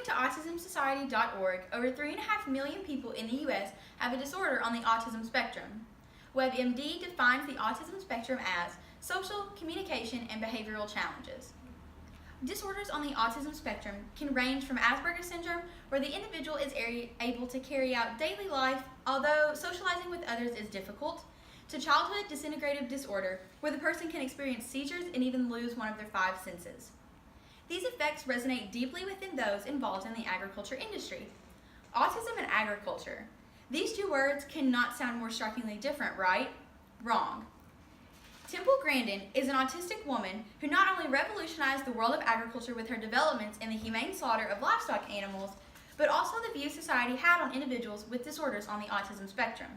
According to AutismSociety.org, over 3.5 million people in the U.S. have a disorder on the autism spectrum. WebMD defines the autism spectrum as social, communication, and behavioral challenges. Disorders on the autism spectrum can range from Asperger's syndrome, where the individual is able to carry out daily life, although socializing with others is difficult, to childhood disintegrative disorder, where the person can experience seizures and even lose one of their 5 senses. These effects resonate deeply within those involved in the agriculture industry. Autism and agriculture. These two words cannot sound more strikingly different, right? Wrong. Temple Grandin is an autistic woman who not only revolutionized the world of agriculture with her developments in the humane slaughter of livestock animals, but also the view society had on individuals with disorders on the autism spectrum.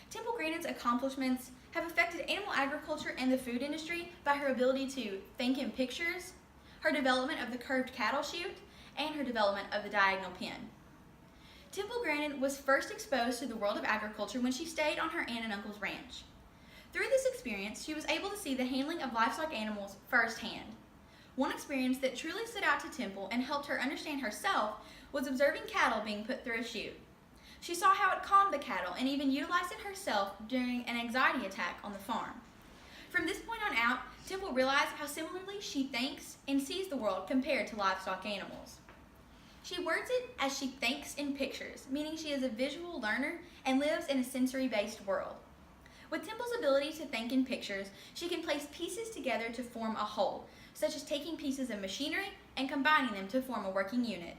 Temple Grandin's accomplishments have affected animal agriculture and the food industry by her ability to think in pictures, her development of the curved cattle chute, and her development of the diagonal pen. Temple Grandin was first exposed to the world of agriculture when she stayed on her aunt and uncle's ranch. Through this experience, she was able to see the handling of livestock animals firsthand. One experience that truly stood out to Temple and helped her understand herself was observing cattle being put through a chute. She saw how it calmed the cattle and even utilized it herself during an anxiety attack on the farm. From this point on out, Temple realized how similarly she thinks and sees the world compared to livestock animals. She words it as she thinks in pictures, meaning she is a visual learner and lives in a sensory-based world. With Temple's ability to think in pictures, she can place pieces together to form a whole, such as taking pieces of machinery and combining them to form a working unit.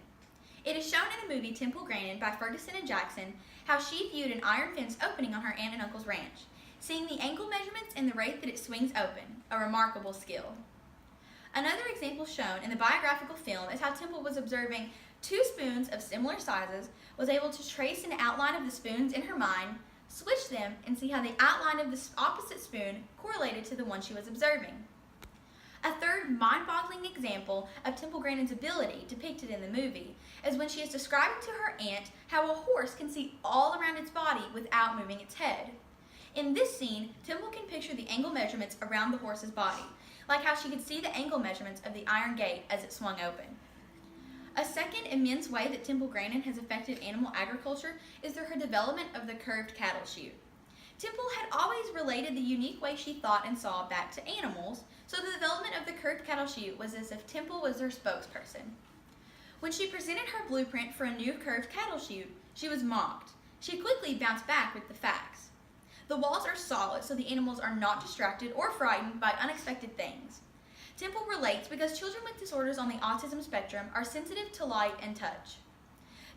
It is shown in the movie Temple Grandin by Ferguson and Jackson how she viewed an iron fence opening on her aunt and uncle's ranch, seeing the angle measurements and the rate that it swings open, a remarkable skill. Another example shown in the biographical film is how Temple was observing 2 spoons of similar sizes, was able to trace an outline of the spoons in her mind, switch them, and see how the outline of the opposite spoon correlated to the one she was observing. A third mind-boggling example of Temple Grandin's ability depicted in the movie is when she is describing to her aunt how a horse can see all around its body without moving its head. In this scene, Temple can picture the angle measurements around the horse's body, like how she could see the angle measurements of the iron gate as it swung open. A second immense way that Temple Grandin has affected animal agriculture is through her development of the curved cattle chute. Temple had always related the unique way she thought and saw back to animals, so the development of the curved cattle chute was as if Temple was their spokesperson. When she presented her blueprint for a new curved cattle chute, she was mocked. She quickly bounced back with the facts. The walls are solid so the animals are not distracted or frightened by unexpected things. Temple relates because children with disorders on the autism spectrum are sensitive to light and touch.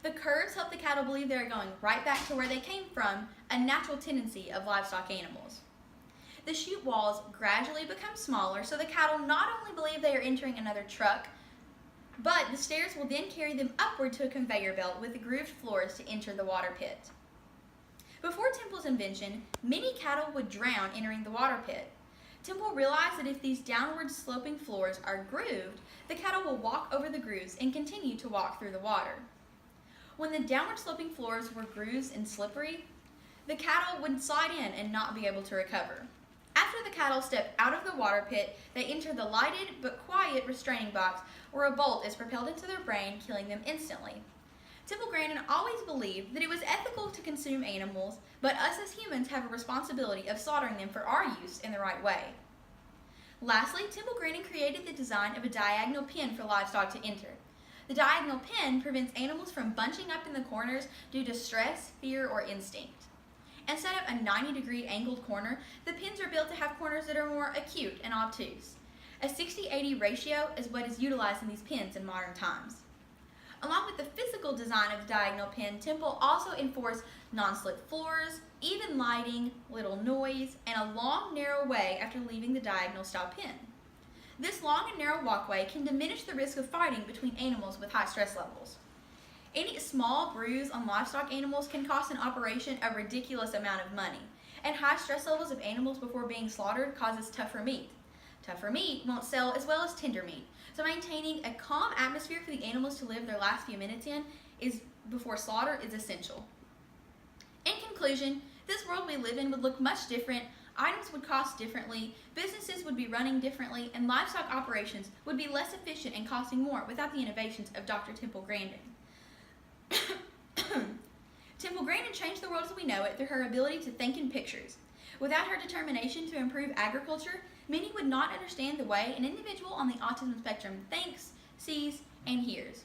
The curves help the cattle believe they are going right back to where they came from, a natural tendency of livestock animals. The chute walls gradually become smaller so the cattle not only believe they are entering another truck, but the stairs will then carry them upward to a conveyor belt with grooved floors to enter the water pit. Before Temple's invention, many cattle would drown entering the water pit. Temple realized that if these downward sloping floors are grooved, the cattle will walk over the grooves and continue to walk through the water. When the downward sloping floors were grooves and slippery, the cattle would slide in and not be able to recover. After the cattle step out of the water pit, they enter the lighted but quiet restraining box where a bolt is propelled into their brain, killing them instantly. Temple Grandin always believed that it was ethical to consume animals, but us as humans have a responsibility of slaughtering them for our use in the right way. Lastly, Temple Grandin created the design of a diagonal pen for livestock to enter. The diagonal pen prevents animals from bunching up in the corners due to stress, fear, or instinct. Instead of a 90-degree angled corner, the pens are built to have corners that are more acute and obtuse. A 60-80 ratio is what is utilized in these pens in modern times. Along with the physical design of the diagonal pen, Temple also enforced non-slip floors, even lighting, little noise, and a long, narrow way after leaving the diagonal style pen. This long and narrow walkway can diminish the risk of fighting between animals with high stress levels. Any small bruise on livestock animals can cost an operation a ridiculous amount of money, and high stress levels of animals before being slaughtered causes tougher meat. Tougher meat won't sell as well as tender meat, so maintaining a calm atmosphere for the animals to live their last few minutes in before slaughter is essential. In conclusion, this world we live in would look much different items would cost differently, businesses would be running differently, and livestock operations would be less efficient and costing more without the innovations of Dr. Temple Grandin. Temple Grandin changed the world as we know it through her ability to think in pictures. Without her determination to improve agriculture, many would not understand the way an individual on the autism spectrum thinks, sees, and hears.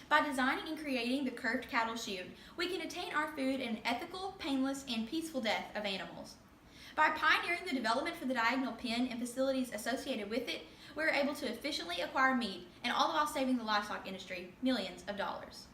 By designing and creating the curved cattle chute, we can attain our food in an ethical, painless, and peaceful death of animals. By pioneering the development for the diagonal pen and facilities associated with it, we are able to efficiently acquire meat, and all the while saving the livestock industry millions of dollars.